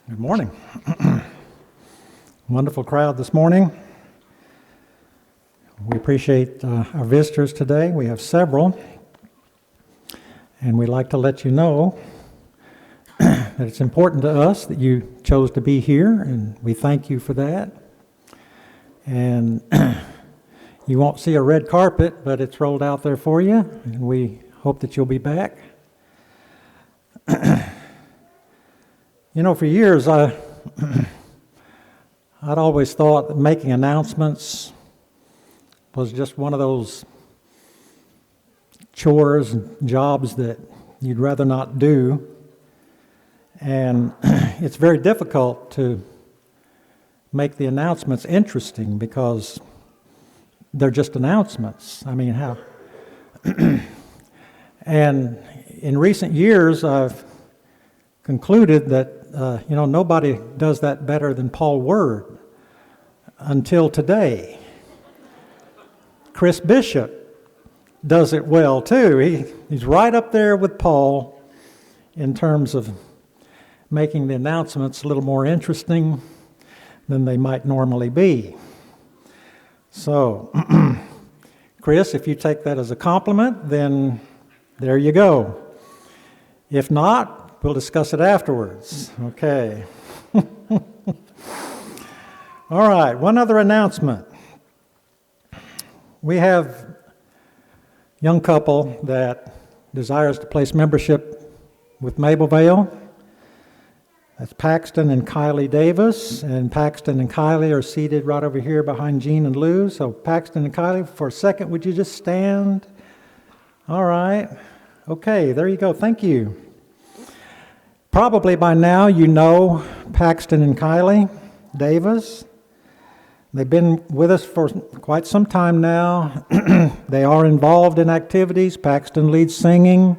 Good morning. Wonderful crowd this morning. We appreciate our visitors today. We have several. And we'd like to let you know that it's important to us that you chose to be here, and we thank you for that. And you won't see a red carpet, but it's rolled out there for you, and we hope that you'll be back. You know, for years, I'd always thought that making announcements was just one of those chores and jobs that you'd rather not do. And it's very difficult to make the announcements interesting because they're just announcements. I mean, how? And in recent years, I've concluded that nobody does that better than Paul Word until today. Chris Bishop does it well too. He's right up there with Paul in terms of making the announcements a little more interesting than they might normally be. So, Chris, if you take that as a compliment, then there you go. If not, we'll discuss it afterwards. Okay. All right, one other announcement. We have a young couple that desires to place membership with Mablevale. That's Paxton and Kylie Davis, and Paxton and Kylie are seated right over here behind Jean and Lou. So Paxton and Kylie, for a second, would you just stand? All right. Okay, there you go. Thank you. Probably by now you know Paxton and Kylie Davis. They've been with us for quite some time now. They are involved in activities. Paxton leads singing.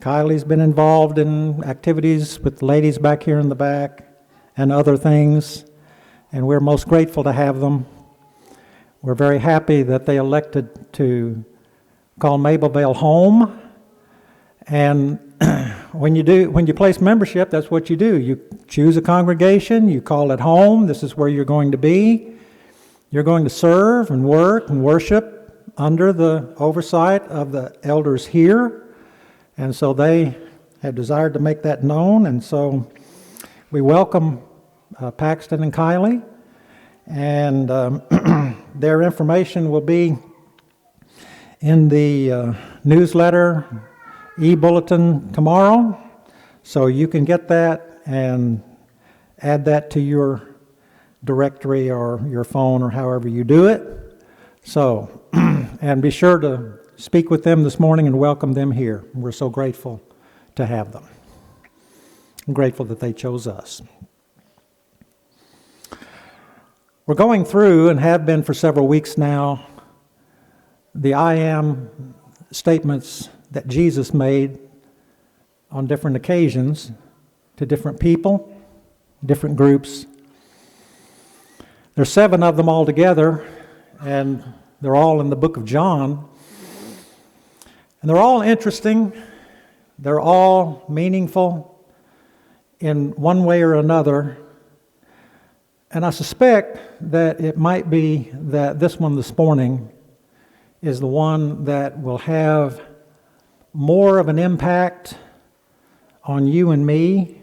Kylie's been involved in activities with the ladies back here in the back and other things. And we're most grateful to have them. We're very happy that they elected to call Mablevale home. And when you place membership, that's what you do. You choose a congregation, you call it home. This is where you're going to be. You're going to serve and work and worship under the oversight of the elders here. And so they have desired to make that known. And so we welcome Paxton and Kylie. And their information will be in the newsletter e-bulletin tomorrow, so you can get that and add that to your directory or your phone or however you do it. So, and be sure to speak with them this morning and welcome them here. We're so grateful to have them. I'm grateful that they chose us. We're going through, and have been for several weeks now, the I am statements that Jesus made on different occasions to different people, different groups. There's 7 of them altogether, and they're all in the book of John. And they're all interesting. They're all meaningful in one way or another. And I suspect that it might be that this one this morning is the one that will have more of an impact on you and me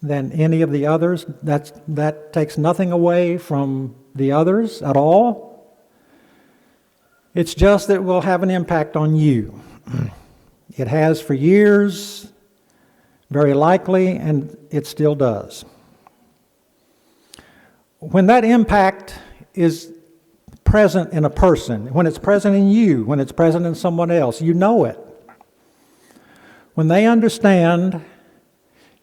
than any of the others. That takes nothing away from the others at all. It's just that it will have an impact on you. It has for years, very likely, and it still does. When that impact is present in a person, when it's present in you, when it's present in someone else, you know it. When they understand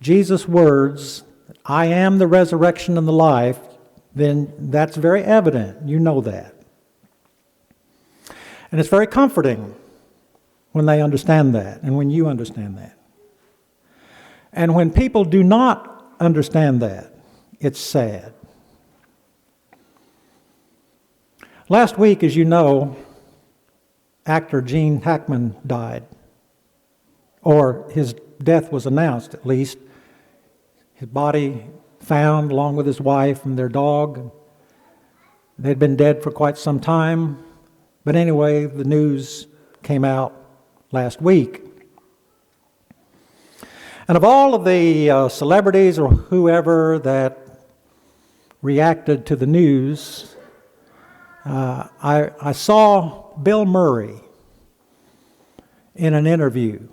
Jesus' words, I am the resurrection and the life, then that's very evident. You know that. And it's very comforting when they understand that and when you understand that. And when people do not understand that, it's sad. Last week, as you know, actor Gene Hackman died. Or his death was announced, at least. his body found along with his wife and their dog. They'd been dead for quite some time. But anyway, the news came out last week. And of all of the celebrities or whoever that reacted to the news, I saw Bill Murray in an interview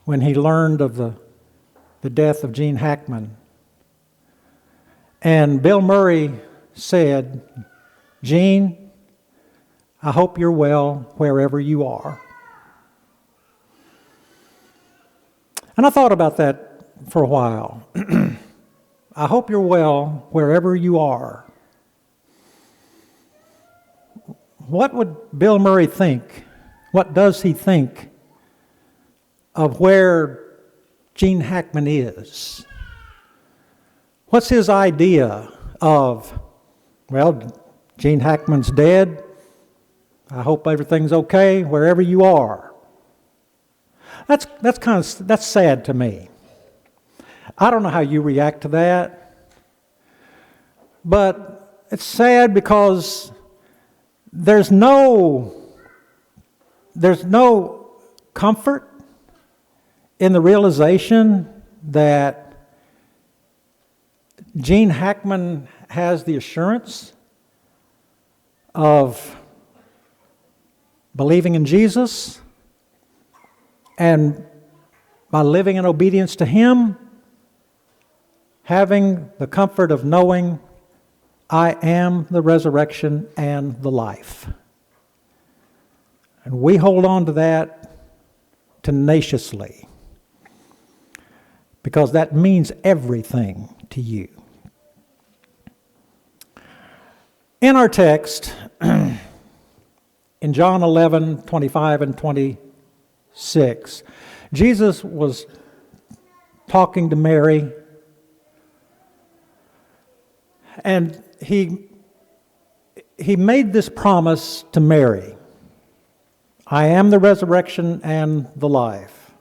when he learned of the death of Gene Hackman. And Bill Murray said, "Gene, I hope you're well wherever you are." And I thought about that for a while. I hope you're well wherever you are. What would Bill Murray think? What does he think of where Gene Hackman is? What's his idea of, well, Gene Hackman's dead. I hope everything's okay wherever you are. That's sad to me. I don't know how you react to that, but it's sad because there's no comfort in the realization that Gene Hackman has the assurance of believing in Jesus, and by living in obedience to Him, having the comfort of knowing I am the resurrection and the life. And we hold on to that tenaciously because that means everything to you. In our text, in John 11:25 and 26, Jesus was talking to Mary, and he made this promise to Mary: I am the resurrection and the life.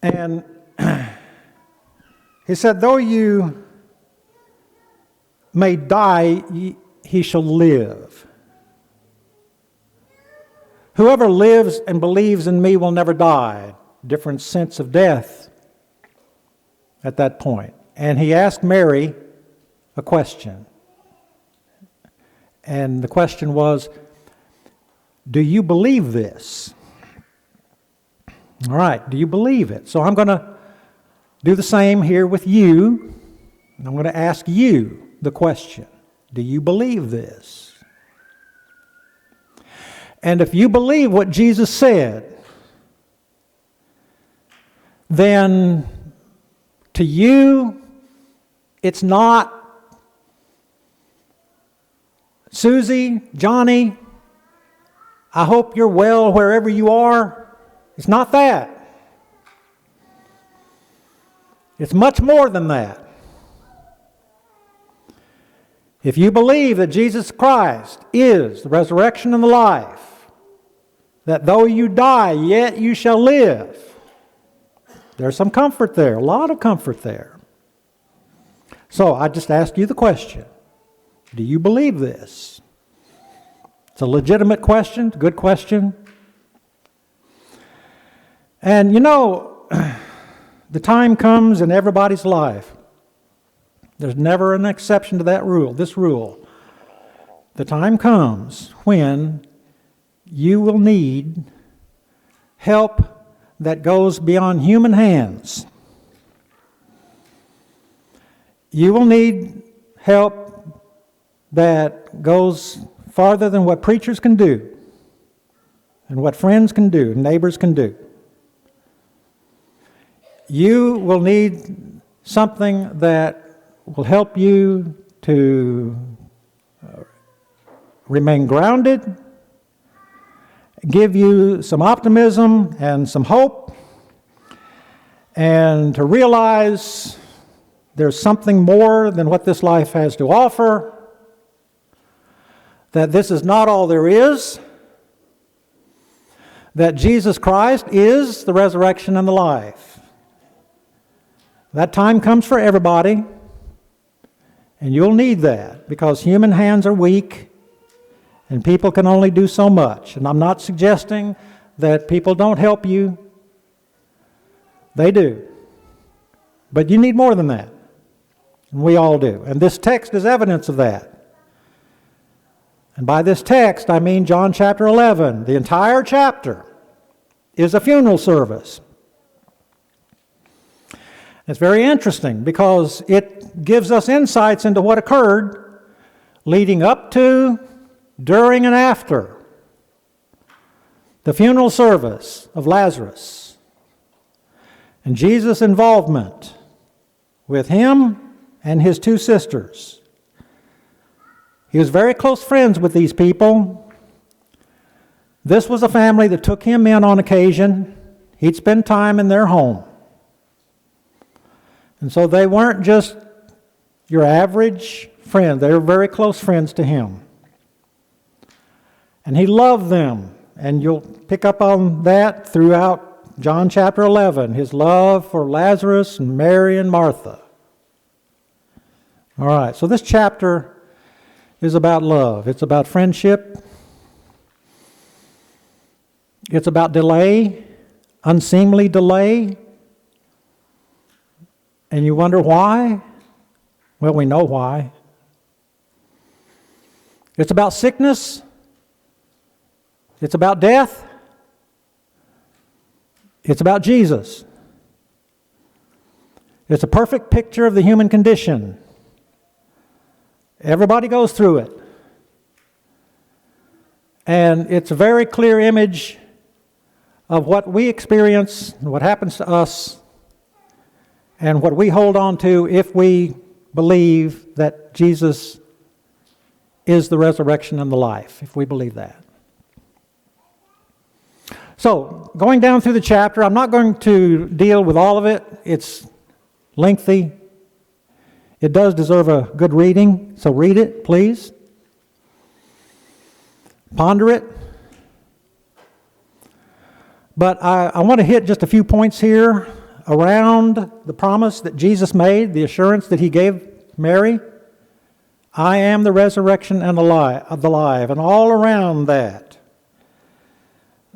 And he said, though you may die, he shall live. Whoever lives and believes in me will never die. Different sense of death at that point. And he asked Mary a question. And the question was, do you believe this? All right, do you believe it? So I'm going to do the same here with you. And I'm going to ask you the question. Do you believe this? And if you believe what Jesus said, then to you, it's not Susie, Johnny, I hope you're well wherever you are. It's not that. It's much more than that. If you believe that Jesus Christ is the resurrection and the life, that though you die, yet you shall live, there's some comfort there, a lot of comfort there. So I just asked you the question, do you believe this? It's a legitimate question, a good question. And you know, the time comes in everybody's life. There's never an exception to that rule, this rule. The time comes when you will need help that goes beyond human hands. You will need help that goes farther than what preachers can do and what friends can do, neighbors can do. You will need something that will help you to remain grounded, give you some optimism and some hope, and to realize there's something more than what this life has to offer, that this is not all there is, that Jesus Christ is the resurrection and the life, That time comes for everybody, and you'll need that because human hands are weak and people can only do so much. And I'm not suggesting that people don't help you. They do. But you need more than that. And we all do. And this text is evidence of that. And by this text, I mean John chapter 11. The entire chapter is a funeral service. It's very interesting because it gives us insights into what occurred leading up to, during, and after the funeral service of Lazarus and Jesus' involvement with him and his two sisters. He was very close friends with these people. This was a family that took him in on occasion. He'd spend time in their home. And so they weren't just your average friend. They were very close friends to him. And he loved them. And you'll pick up on that throughout John chapter 11, his love for Lazarus and Mary and Martha. All right, so this chapter is about love. It's about friendship. It's about delay, unseemly delay. And you wonder why? Well, we know why. It's about sickness. It's about death. It's about Jesus. It's a perfect picture of the human condition. Everybody goes through it. And it's a very clear image of what we experience, what happens to us, and what we hold on to if we believe that Jesus is the resurrection and the life, if we believe that. So, going down through the chapter, I'm not going to deal with all of it. It's lengthy. It does deserve a good reading, so read it, please. Ponder it. But I want to hit just a few points here around the promise that Jesus made, the assurance that he gave Mary. I am the resurrection and the life. And all around that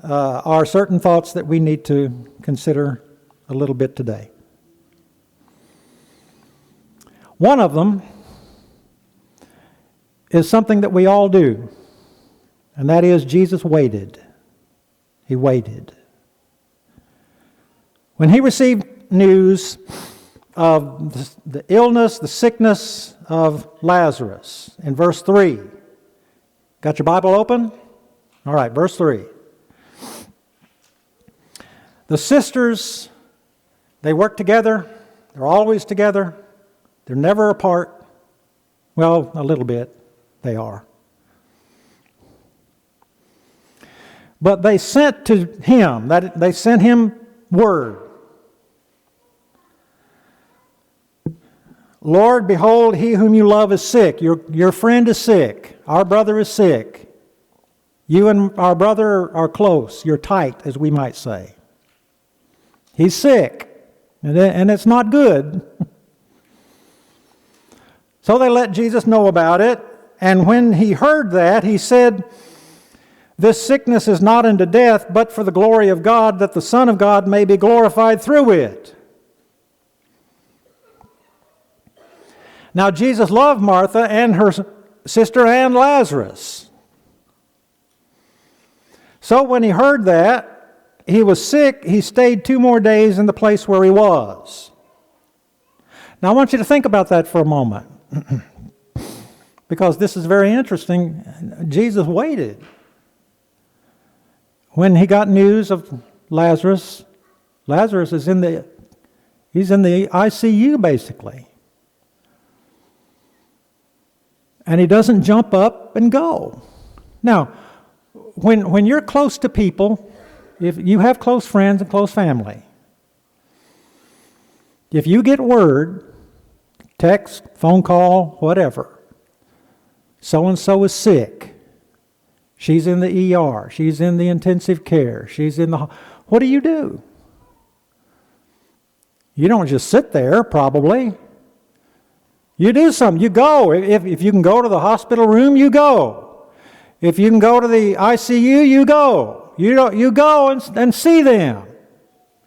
are certain thoughts that we need to consider a little bit today. One of them is something that we all do, and that is Jesus waited. He waited. When he received news of the illness, the sickness of Lazarus, in verse 3. Got your Bible open? All right, verse 3. The sisters, they work together. They're always together. They're never apart. Well, a little bit, they are. But they sent to him, they sent him word. Lord, behold, he whom you love is sick. Your friend is sick. Our brother is sick. You and our brother are close. You're tight, as we might say. He's sick, and it's not good. So they let Jesus know about it, and when he heard that, he said, this sickness is not unto death, but for the glory of God, that the Son of God may be glorified through it. Now, Jesus loved Martha and her sister and Lazarus. So when he heard that he was sick, he stayed 2 more days in the place where he was. Now, I want you to think about that for a moment, because this is very interesting. Jesus waited. When he got news of Lazarus, Lazarus is he's in the ICU basically. And he doesn't jump up and go. Now, when you're close to people, if you have close friends and close family, if you get word, text, phone call, whatever, so-and-so is sick, she's in the ER, she's in the intensive care, she's in the... What do? You don't just sit there, probably. You do something. You go. If you can go to the hospital room, you go. If you can go to the ICU, you go. You go and see them.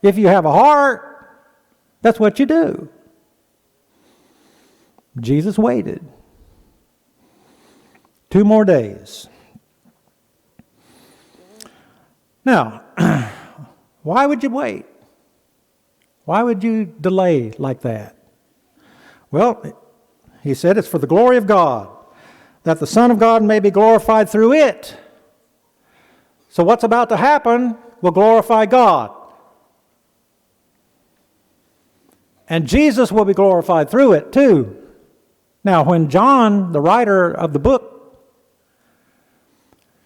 If you have a heart, that's what you do. Jesus waited 2 more days. Now, why would you wait? Why would you delay like that? Well, he said it's for the glory of God, that the Son of God may be glorified through it. So what's about to happen will glorify God. And Jesus will be glorified through it too. Now, when John, the writer of the book,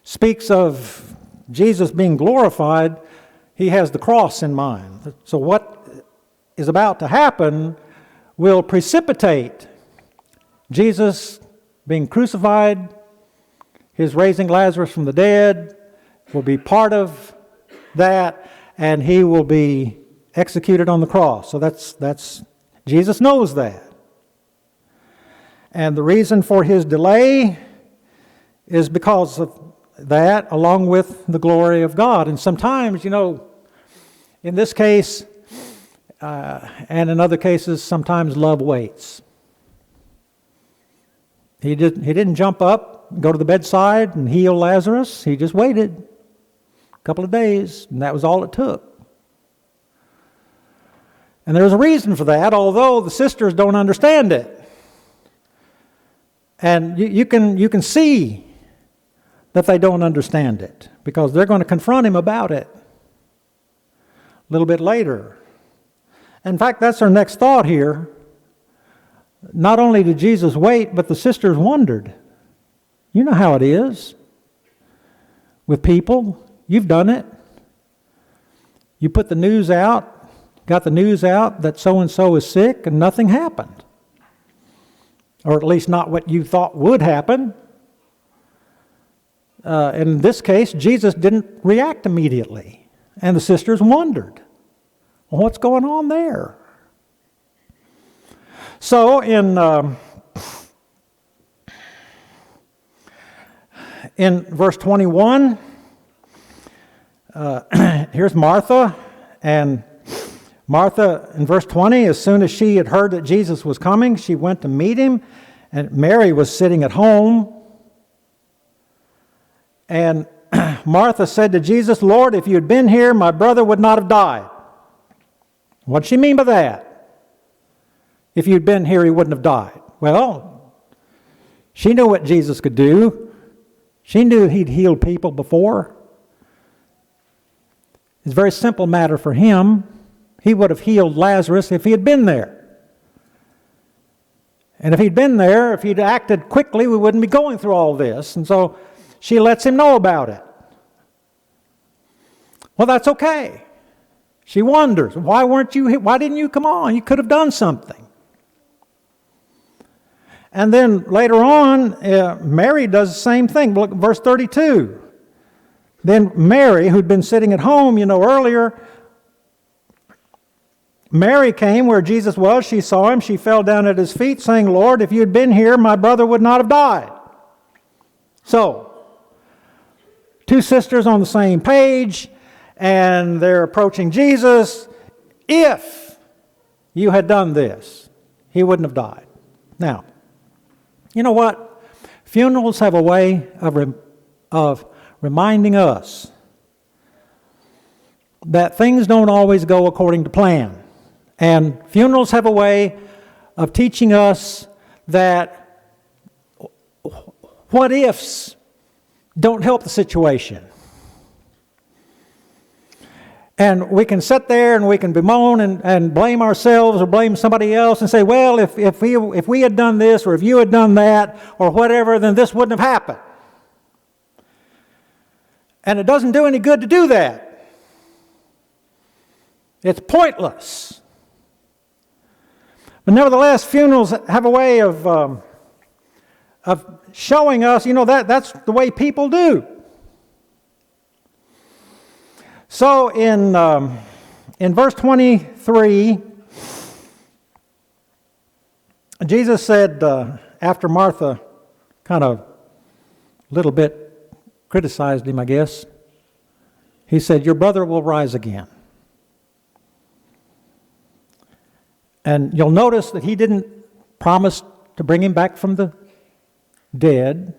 speaks of Jesus being glorified, he has the cross in mind. So what is about to happen will precipitate Jesus being crucified, his raising Lazarus from the dead will be part of that, and he will be executed on the cross. So that's Jesus knows that. And the reason for his delay is because of that, along with the glory of God. And sometimes, in this case, and in other cases, sometimes love waits. He didn't jump up, go to the bedside, and heal Lazarus. He just waited a couple of days, and that was all it took. And there's a reason for that, although the sisters don't understand it. And you can see that they don't understand it, because they're going to confront him about it a little bit later. In fact, that's our next thought here. Not only did Jesus wait, but the sisters wondered. You know how it is with people. You've done it. You put the news out, got the news out that so-and-so is sick, and nothing happened. Or at least not what you thought would happen. In this case, Jesus didn't react immediately. And the sisters wondered, well, what's going on there? So in verse 21, here's Martha. And Martha, in verse 20, as soon as she had heard that Jesus was coming, she went to meet him. And Mary was sitting at home. And Martha said to Jesus, Lord, if you had been here, my brother would not have died. What does she mean by that? If you'd been here, he wouldn't have died. Well, she knew what Jesus could do. She knew he'd healed people before. It's a very simple matter for him. He would have healed Lazarus if he had been there. And if he'd been there, if he'd acted quickly, we wouldn't be going through all this. And so she lets him know about it. Well, that's okay. She wonders, why didn't you come on? You could have done something. And then later on, Mary does the same thing. Look, verse 32. Then Mary, who'd been sitting at home, earlier, Mary came where Jesus was. She saw him. She fell down at his feet, saying, Lord, if you had been here, my brother would not have died. So, 2 sisters on the same page, and they're approaching Jesus. If you had done this, he wouldn't have died. Now, you know what? Funerals have a way of reminding us that things don't always go according to plan. And funerals have a way of teaching us that what ifs don't help the situation. And we can sit there and we can bemoan and blame ourselves or blame somebody else and say, well, if we had done this or if you had done that or whatever, then this wouldn't have happened. And it doesn't do any good to do that. It's pointless. But nevertheless, funerals have a way of showing us, that's the way people do. So in verse 23, Jesus said, after Martha kind of a little bit criticized him, I guess, he said, your brother will rise again. And you'll notice that he didn't promise to bring him back from the dead.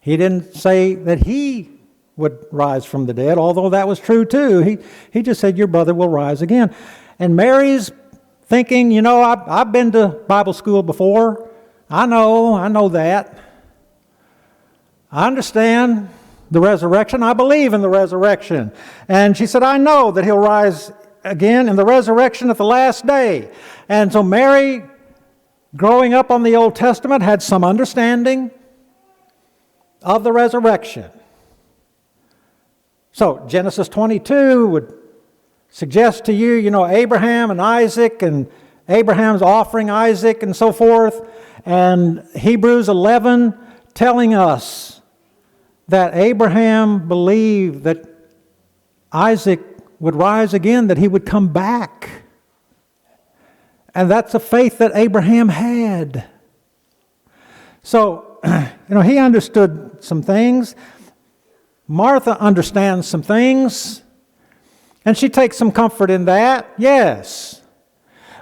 He didn't say that he would rise from the dead, although that was true too. He just said, your brother will rise again. And Mary's thinking, I've been to Bible school before. I know that. I understand the resurrection. I believe in the resurrection. And she said, I know that he'll rise again in the resurrection at the last day. And so Mary, growing up on the Old Testament, had some understanding of the resurrection. So Genesis 22 would suggest to you, Abraham and Isaac and Abraham's offering Isaac and so forth. And Hebrews 11 telling us that Abraham believed that Isaac would rise again, that he would come back. And that's a faith that Abraham had. So, he understood some things. Martha understands some things. And she takes some comfort in that, yes.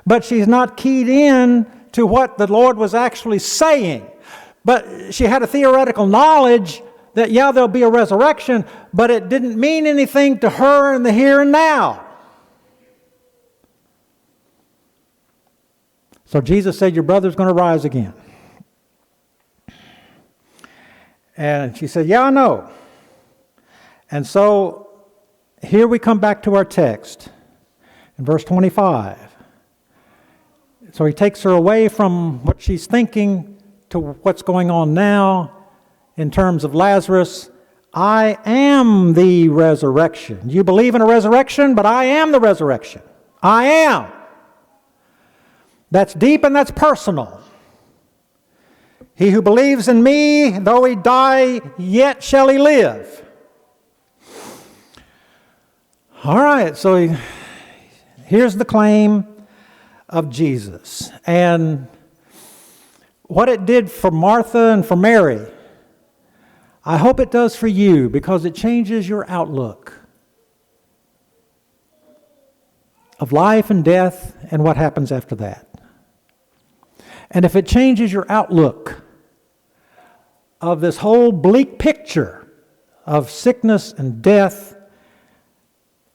But she's not keyed in to what the Lord was actually saying. But she had a theoretical knowledge that, there'll be a resurrection, but it didn't mean anything to her in the here and now. So Jesus said, your brother's going to rise again. And she said, I know. And so here we come back to our text in verse 25. So he takes her away from what she's thinking to what's going on now in terms of Lazarus. I am the resurrection. You believe in a resurrection, but I am the resurrection. I am. That's deep and that's personal. He who believes in me, though he die, yet shall he live. All right, so here's the claim of Jesus. And what it did for Martha and for Mary, I hope it does for you, because it changes your outlook of life and death and what happens after that. And if it changes your outlook of this whole bleak picture of sickness and death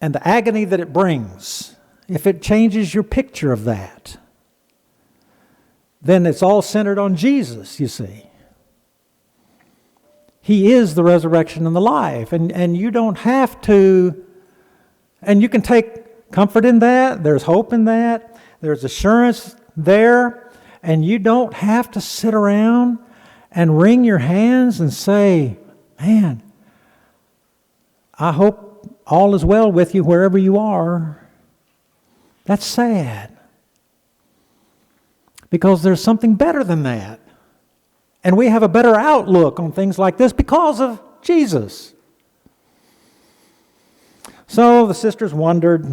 and the agony that it brings, if it changes your picture of that, then it's all centered on Jesus, you see. He is the resurrection and the life. And you don't have to, and you can take comfort in that. There's hope in that. There's assurance there. And you don't have to sit around and wring your hands and say, man, I hope all is well with you wherever you are. That's sad. Because there's something better than that. And we have a better outlook on things like this because of Jesus. So the sisters wondered.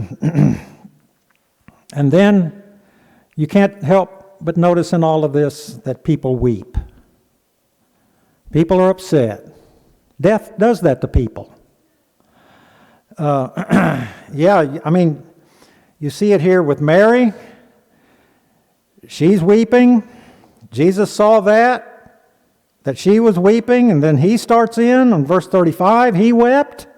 And then you can't help but notice in all of this that people weep. People are upset. Death does that to people. You see it here with Mary. She's weeping. Jesus saw that she was weeping, and then he starts in on verse 35, he wept.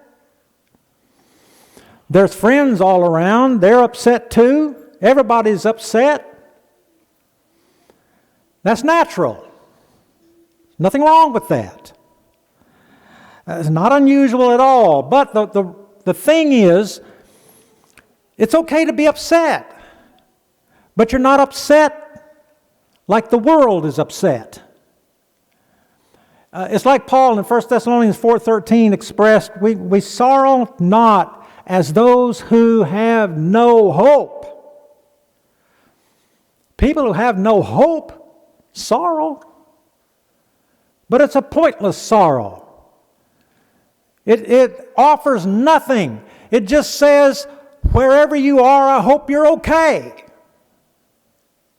There's friends all around. They're upset too. Everybody's upset. That's natural. Nothing wrong with that. It's not unusual at all. But the thing is, it's okay to be upset. But you're not upset like the world is upset. It's like Paul in 1 Thessalonians 4:13 expressed, we sorrow not as those who have no hope. People who have no hope sorrow. But it's a pointless sorrow. It offers nothing. It just says, wherever you are, I hope you're okay.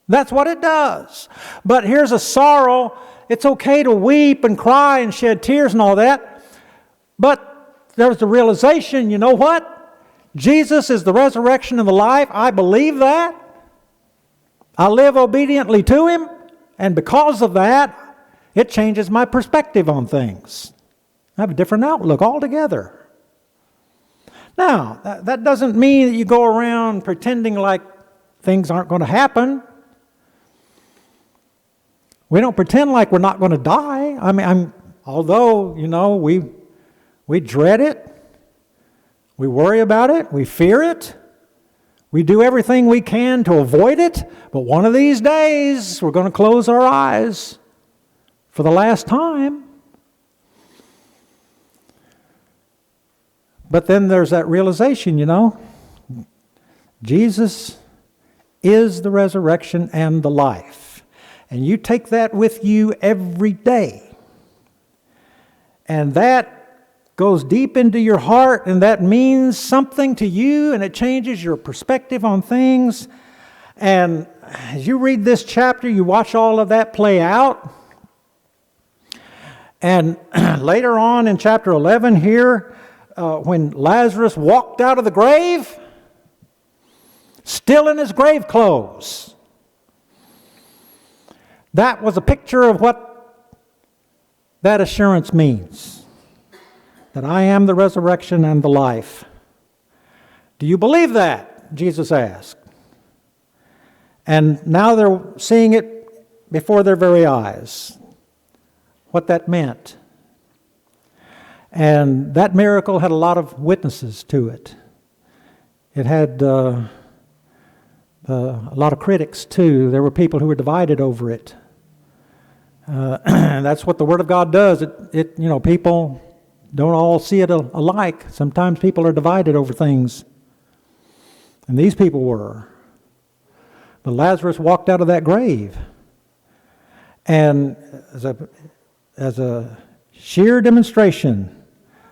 That's what it does. But here's a sorrow. It's okay to weep and cry and shed tears and all that. But there's the realization, you know what? Jesus is the resurrection and the life. I believe that. I live obediently to Him. And because of that, it changes my perspective on things. I have a different outlook altogether. Now, that doesn't mean that you go around pretending like things aren't going to happen. We don't pretend like we're not going to die. Although, we dread it, we worry about it, we fear it, we do everything we can to avoid it, but one of these days we're going to close our eyes for the last time. But then there's that realization, Jesus is the resurrection and the life. And you take that with you every day. And that goes deep into your heart, and that means something to you, and it changes your perspective on things. And as you read this chapter, you watch all of that play out. And later on in chapter 11 here, when Lazarus walked out of the grave, still in his grave clothes, that was a picture of what that assurance means. That I am the resurrection and the life. Do you believe that? Jesus asked. And now they're seeing it before their very eyes, what that meant. And that miracle had a lot of witnesses to it. It had a lot of critics too. There were people who were divided over it. And that's what the Word of God does. People don't all see it alike. Sometimes people are divided over things. And these people were. But Lazarus walked out of that grave. And as a sheer demonstration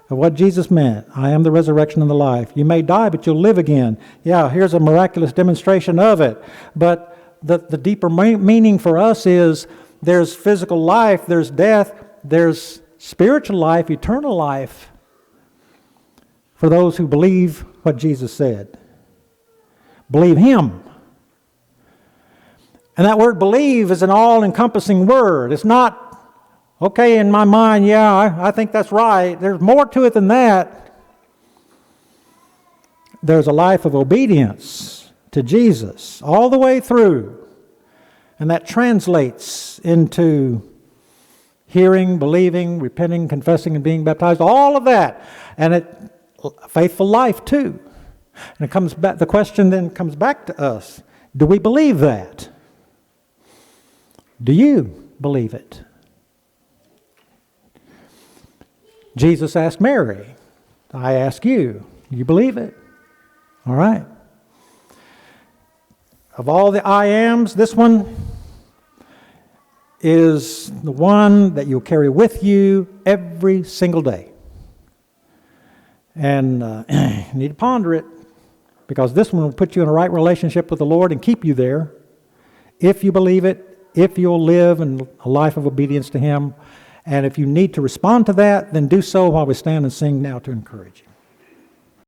of what Jesus meant, I am the resurrection and the life. You may die, but you'll live again. Yeah, here's a miraculous demonstration of it. But the deeper meaning for us is there's physical life, there's death, there's spiritual life, eternal life for those who believe what Jesus said. Believe Him. And that word believe is an all-encompassing word. It's not, okay, in my mind, yeah, I think that's right. There's more to it than that. There's a life of obedience to Jesus all the way through. And that translates into hearing, believing, repenting, confessing, and being baptized, all of that. And faithful life too. And it comes back, the question then comes back to us. Do we believe that? Do you believe it? Jesus asked Mary, I ask you, do you believe it? All right. Of all the I ams, this one is the one that you'll carry with you every single day. And you need to ponder it, because this one will put you in a right relationship with the Lord and keep you there. If you believe it, if you'll live in a life of obedience to Him. And if you need to respond to that, then do so while we stand and sing now to encourage you.